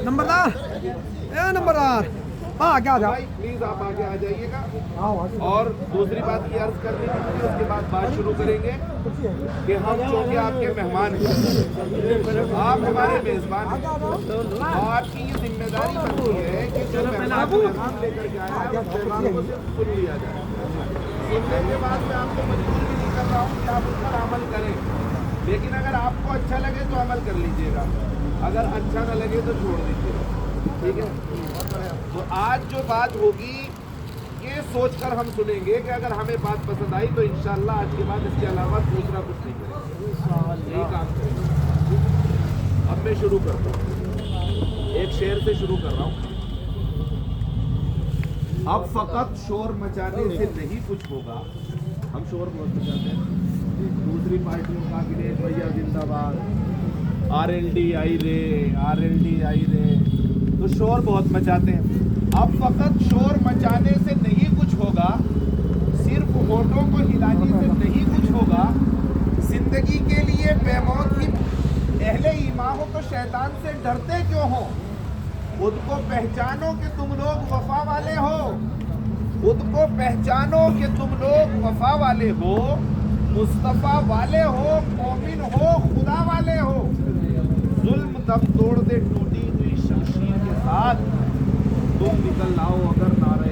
نمبردار نمبردار ہاں کیا جا پلیز آپ آگے آ جائیے گا. اور دوسری بات یہ عرض کرنی تھی, اس کے بعد بات شروع کریں گے کہ ہم چونکہ آپ کے مہمان ہیں, آپ ہمارے میزبان ہیں, آپ کی یہ ذمہ داری بنتی ہے کہ جو مہمان لے کر کے آیا ہے مہمان کو صرف سن لیا جائے. سننے کے بعد میں آپ کو مجبور بھی نہیں کر رہا ہوں کہ آپ اس پر عمل کریں, لیکن اگر آپ کو اچھا لگے تو عمل کر لیجیے گا, اگر اچھا نہ لگے تو چھوڑ دیجیے گا. ٹھیک ہے. تو آج جو بات ہوگی یہ سوچ کر ہم سنیں گے کہ اگر ہمیں بات پسند آئی تو انشاءاللہ آج کے بعد اس کے علاوہ دوسرا کچھ نہیں کریں گے, یہی کام کریں گے. اب میں شروع کرتا ہوں, ایک شعر سے شروع کر رہا ہوں. اب فقط شور مچانے سے نہیں کچھ ہوگا. ہم شور بہت مچاتے ہیں, دوسری پارٹیوں کا اکھلیش بھیا زندہ باد, RLD آئی رے, RLD آئی رے, تو شور بہت مچاتے ہیں. اب فقط شور مچانے سے نہیں کچھ ہوگا, صرف ہونٹوں کو ہلانے سے نہیں کچھ ہوگا. زندگی کے لیے بے موت کی اہل ایمان ہو تو شیطان سے ڈرتے کیوں ہو؟ خود کو پہچانو کہ تم لوگ وفا والے ہو, خود کو پہچانو کہ تم لوگ وفا والے ہو, مصطفیٰ والے ہو, مومن ہو, خدا والے ہو. ظلم دم توڑ دے ٹوٹی ہوئی شمشیر کے ساتھ, تم نکل آؤ اگر نعرہ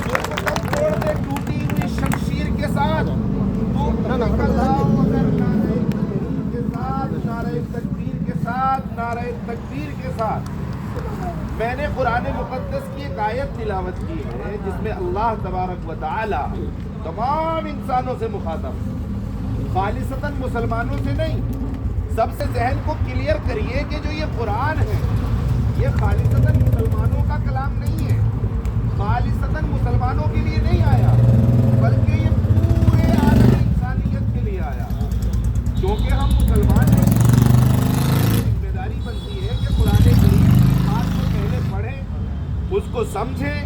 ظلم دم توڑ دے ٹوٹی ہوئی شمشیر کے ساتھ, تم نکل آؤ اگر نعرہ تکبیر کے ساتھ, نعرہ تکبیر کے ساتھ, نعرہ تکبیر کے ساتھ. میں نے قرآن مقدس کی ایک آیت تلاوت کی ہے جس میں اللہ تبارک و تعالی تمام انسانوں سے مخاطب, خالصتاً مسلمانوں سے نہیں. سب سے ذہن کو کلیئر کریے کہ جو یہ قرآن ہے یہ خالصتاً مسلمانوں کا کلام نہیں ہے, خالصتاً مسلمانوں کے لیے نہیں آیا, بلکہ یہ پورے عالم انسانیت کے لیے آیا. کیونکہ ہم مسلمان ہیں, ذمہ داری بنتی ہے کہ قرآن کریم کی بات کو پہلے پڑھیں, اس کو سمجھیں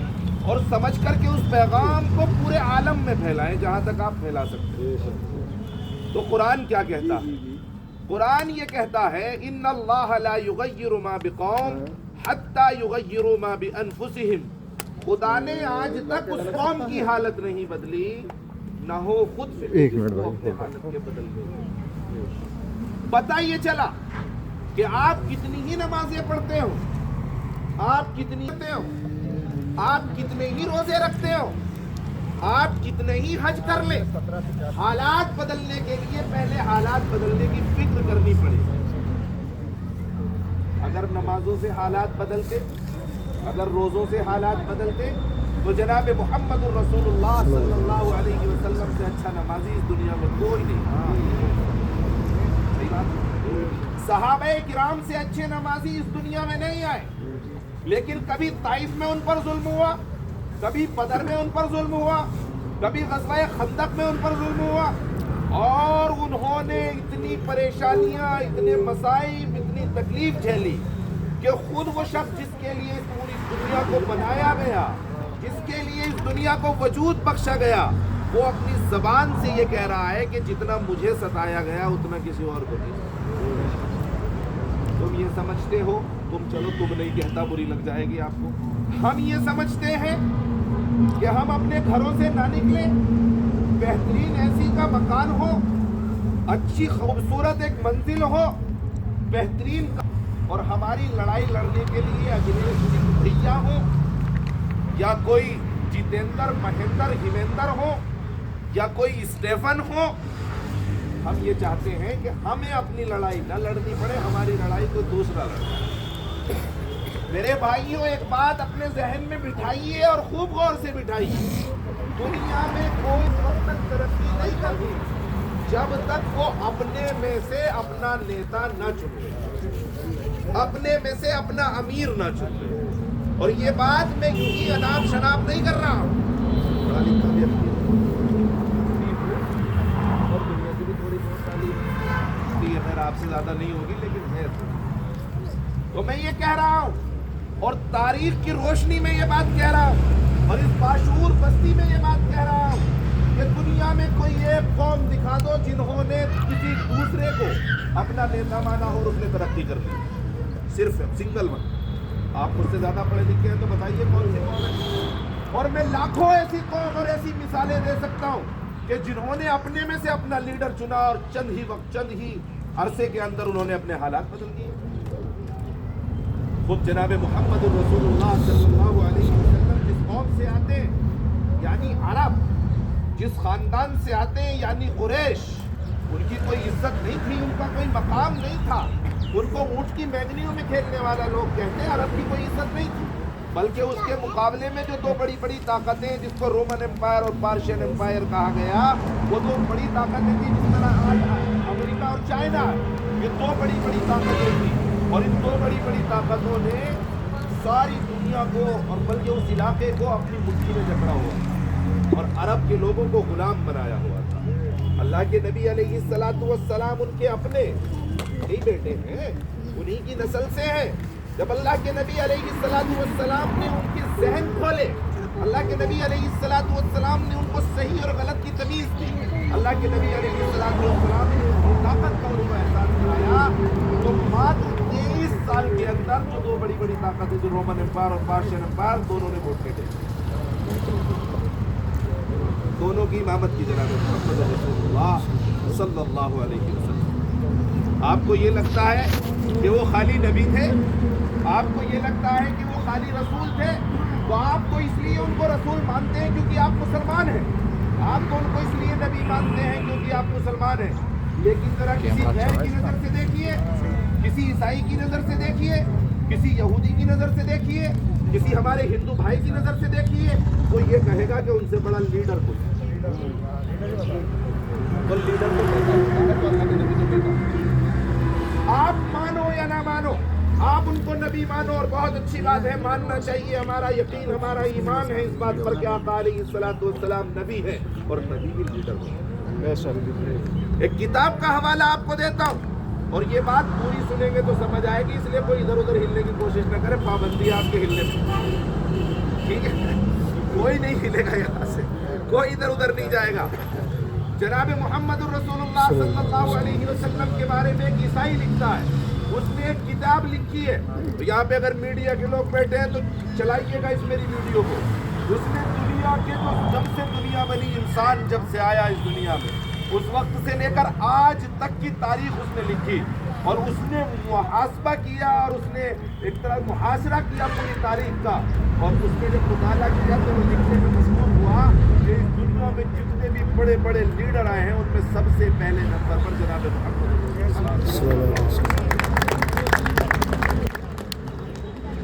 اور سمجھ کر کے اس پیغام کو پورے عالم میں پھیلائیں جہاں تک آپ پھیلا سکتے ہیں. تو قرآن کیا کہتا ہے؟ قرآن یہ کہتا ہے ان اللہ لا یغیر ما بقوم حتی یغیروا ما بانفسہم. خدا نے آج تک اس قوم کی حالت نہیں بدلی نہ ہو خود سے اپنے حالت کے بدل گئے. پتہ یہ چلا کہ آپ کتنی ہی نمازیں پڑھتے ہو, آپ کتنی پڑھتے ہو, آپ کتنے ہی روزے رکھتے ہو, آپ کتنے ہی حج کر لیں, حالات بدلنے کے لیے پہلے حالات بدلنے کی فکر کرنی پڑے. اگر نمازوں سے حالات بدلتے, اگر روزوں سے حالات بدلتے تو جناب محمد الرسول اللہ صلی اللہ علیہ وسلم سے اچھا نمازی اس دنیا میں کوئی نہیں. صحیح بات. صحابہ کرام سے اچھے نمازی اس دنیا میں نہیں آئے, لیکن کبھی طائف میں ان پر ظلم ہوا, کبھی بدر میں ان پر ظلم ہوا, کبھی غزوہ خندق میں ان پر ظلم ہوا, اور انہوں نے اتنی پریشانیاں, اتنے مصائب, اتنی تکلیف جھیلی کہ خود وہ شخص جس کے لیے اس پوری دنیا کو بنایا گیا, جس کے لیے اس دنیا کو وجود بخشا گیا, وہ اپنی زبان سے یہ کہہ رہا ہے کہ جتنا مجھے ستایا گیا اتنا کسی اور کو نہیں. تم یہ سمجھتے ہو, تم چلو تم نہیں کہتا, بری لگ جائے گی آپ کو. ہم یہ سمجھتے ہیں کہ ہم اپنے گھروں سے نہ نکلیں, بہترین ایسی کا مکان ہو, اچھی خوبصورت ایک منزل ہو, بہترین, اور ہماری لڑائی لڑنے کے لیے اگلے بھیا ہو یا کوئی جتیندر, مہندر, ہیمیندر ہو یا کوئی اسٹیفن ہو. ہم یہ چاہتے ہیں کہ ہمیں اپنی لڑائی نہ لڑنی پڑے, ہماری لڑائی کو دوسرا لڑے. میرے بھائیوں, ایک بات اپنے ذہن میں بٹھائیے اور خوب غور سے بٹھائیے. دنیا میں کوئی تب تک ترقی نہیں کرتی جب تک وہ اپنے میں سے اپنا نیتا نہ چنے, اپنے میں سے اپنا امیر نہ چنے. اور یہ بات میں یوں ہی اناپ شناپ نہیں کر رہا ہوں, پڑھا لکھا ویکتی اور دنیا کی بھی تھوڑی بہت تعلیم ہے, خیر آپ سے زیادہ نہیں ہوگی لیکن ہے. تو میں یہ کہہ رہا ہوں اور تاریخ کی روشنی میں یہ بات کہہ رہا ہوں اور اس باشعور بستی میں یہ بات کہہ رہا ہوں کہ دنیا میں کوئی ایک قوم دو جنہوں نے کسی دوسرے کو اپنا نیتا مانا اور اس نے ترقی کر لی. صرف سنگل ون. آپ مجھ سے زیادہ پڑھے لکھے ہیں تو بتائیے کون سی قوم ہے. اور میں لاکھوں ایسی قوم اور ایسی مثالیں دے سکتا ہوں کہ جنہوں نے اپنے میں سے اپنا لیڈر چنا اور چند ہی عرصے کے اندر انہوں نے اپنے حالات بدل دیے. خود جناب محمد رسول اللہ صلی اللہ علیہ وسلم جس قوم سے آتے ہیں یعنی عرب، جس خاندان سے آتے ہیں یعنی قریش، ان کی کوئی عزت نہیں تھی، ان کا کوئی مقام نہیں تھا. ان کو اونٹ کی مینگنیوں میں کھیلنے والا لوگ کہتے ہیں. عرب کی کوئی عزت نہیں تھی، بلکہ اس کے مقابلے میں جو دو بڑی بڑی طاقتیں جس کو رومن امپائر اور پارشین امپائر کہا گیا، وہ دو بڑی طاقتیں تھیں جس طرح آج امریکہ اور چائنا. یہ دو بڑی بڑی طاقتیں تھیں اور ان دو بڑی بڑی طاقتوں نے ساری دنیا کو اور بلکہ اس علاقے کو اپنی مٹھی میں جکڑا ہوا اور عرب کے لوگوں کو غلام بنایا ہوا تھا. اللہ کے نبی علیہ الصلوۃ والسلام ان کے اپنے نہیں بیٹے ہیں، انہی کی نسل سے ہیں. جب اللہ کے نبی علیہ الصلوۃ والسلام نے ان کے ذہن کھولے، اللہ کے نبی علیہ الصلوۃ والسلام نے ان کو صحیح اور غلط کی تمیز دی، اللہ کے نبی علیہ الصلوۃ والسلام نے ان کی طاقت کا ان کو احساس کرایا، تو ماتر 23 سال کے اندر جو دو بڑی بڑی طاقتیں جو رومن امپائر اور پارشین امپائر دونوں نے ووٹ دے دونوں کی امامت کی جناب محمد رسول اللہ صلی اللہ علیہ وسلم. آپ کو یہ لگتا ہے کہ وہ خالی نبی تھے، آپ کو یہ لگتا ہے کہ وہ خالی رسول تھے، تو آپ تو اس لیے ان کو رسول مانتے ہیں کیونکہ آپ مسلمان ہیں. آپ تو ان کو اس لیے نبی مانتے ہیں کیونکہ آپ مسلمان ہیں. لیکن ذرا کسی غیر کی نظر سے دیکھیے، کسی عیسائی کی نظر سے دیکھیے، کسی یہودی کی نظر سے دیکھیے، کسی ہمارے ہندو بھائی کی نظر سے دیکھیے، وہ یہ کہے گا کہ ان سے بڑا لیڈر کوئی. آپ مانو یا نہ مانو، آپ ان کو نبی مانو اور بہت اچھی بات ہے، ماننا چاہیے. ہمارا یقین، ہمارا ایمان ہے اس بات پر کہ آقا علیہ الصلوۃ والسلام نبی ہے اور نبی بھی لیڈر ہے. ایک کتاب کا حوالہ آپ کو دیتا ہوں اور یہ بات پوری سنیں گے تو سمجھ آئے گی، اس لیے کوئی ادھر ادھر ہلنے کی کوشش نہ کرے. پابندی آپ کے ہلنے میں، ٹھیک ہے؟ کوئی نہیں ہلے گا یہاں سے، کوئی ادھر ادھر نہیں جائے گا. جناب محمد الرسول اللہ صلی اللہ علیہ وسلم کے بارے میں ایک عیسائی لکھتا ہے، اس نے ایک کتاب لکھی ہے. تو یہاں پہ اگر میڈیا کے لوگ بیٹھے ہیں تو چلائیے گا اس میری ویڈیو کو. اس نے دنیا کے جب سے دنیا بنی، انسان جب سے آیا اس دنیا میں، اس وقت سے لے کر آج تک کی تاریخ اس نے لکھی اور اس نے محاسبہ کیا اور اس نے ایک طرح محاصرہ کیا پوری تاریخ کا. اور اس نے جب مطالعہ کیا تو وہ لکھنے میں مشہور ہوا کہ اس دنیا میں جتنے بھی بڑے بڑے لیڈر آئے ہیں ان میں سب سے پہلے نمبر پر جناب محمد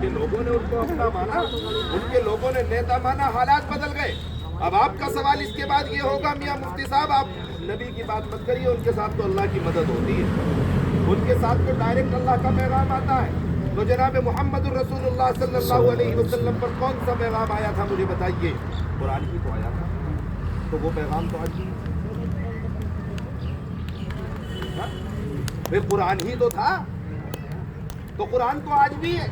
کے لوگوں نے ان کو اپنا مانا، ان کے لوگوں نے نیتا مانا. حالات بدل گئے. اب آپ کا سوال اس کے بعد یہ ہوگا، میاں مفتی صاحب آپ نبی کی بات مت کریے، ان کے ساتھ تو اللہ کی مدد ہوتی ہے، ان کے ساتھ تو ڈائریکٹ اللہ کا پیغام آتا ہے. تو جناب محمد الرسول اللہ صلی اللہ علیہ وسلم پر کون سا پیغام آیا تھا مجھے بتائیے؟ قرآن ہی تو آیا تھا. تو وہ پیغام تو آج بھی قرآن ہی تو تھا، تو قرآن تو آج بھی ہے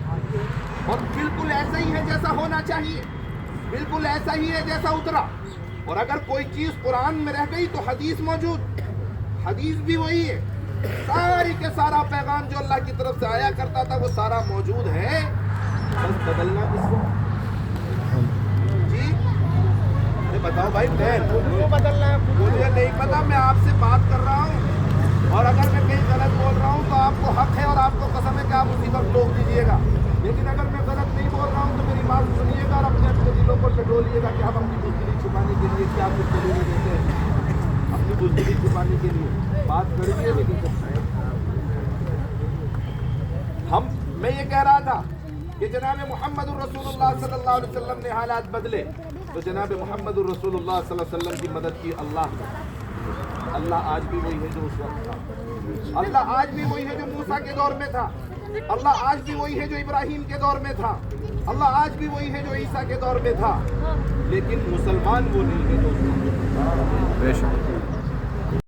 اور بالکل ایسا ہی ہے جیسا ہونا چاہیے، بالکل ایسا ہی ہے جیسا اترا. اور اگر کوئی چیز قرآن میں رہ گئی تو حدیث موجود، حدیث بھی وہی ہے. ساری کے سارا پیغام جو اللہ کی طرف سے آیا کرتا تھا وہ سارا موجود ہے، بس بدلنا کس کو؟ جی بتاؤ بھائی، میں بدلنا ہے مجھے نہیں پتا. میں آپ سے بات کر رہا ہوں اور اگر میں کہیں غلط بول رہا ہوں تو آپ کو حق ہے اور آپ کو قسم ہے کہ آپ اسی وقت ٹوک دیجیے گا. لیکن اگر میں غلط نہیں بول رہا ہوں تو میری بات سنیے گا اور اپنے اپنے دلوں کو ٹٹولیے گا کہ ہم اپنی بزدلی چھپانے کے لیے کیا کچھ دلیلیں دیتے ہیں. اپنی بزدلی چھپانے کے لیے بات کریے. لیکن میں یہ کہہ رہا تھا کہ جناب محمد الرسول اللہ صلی اللہ علیہ وسلم نے حالات بدلے تو جناب محمد الرسول اللہ صلی اللہ علیہ وسلم کی مدد کی اللہ آج بھی وہی ہے جو اس وقت تھا. اللہ آج بھی وہی ہے جو موسیٰ کے دور میں تھا. اللہ آج بھی وہی ہے جو ابراہیم کے دور میں تھا. اللہ آج بھی وہی ہے جو عیسیٰ کے دور میں تھا. لیکن مسلمان وہ نہیں ہے جو اس وقت.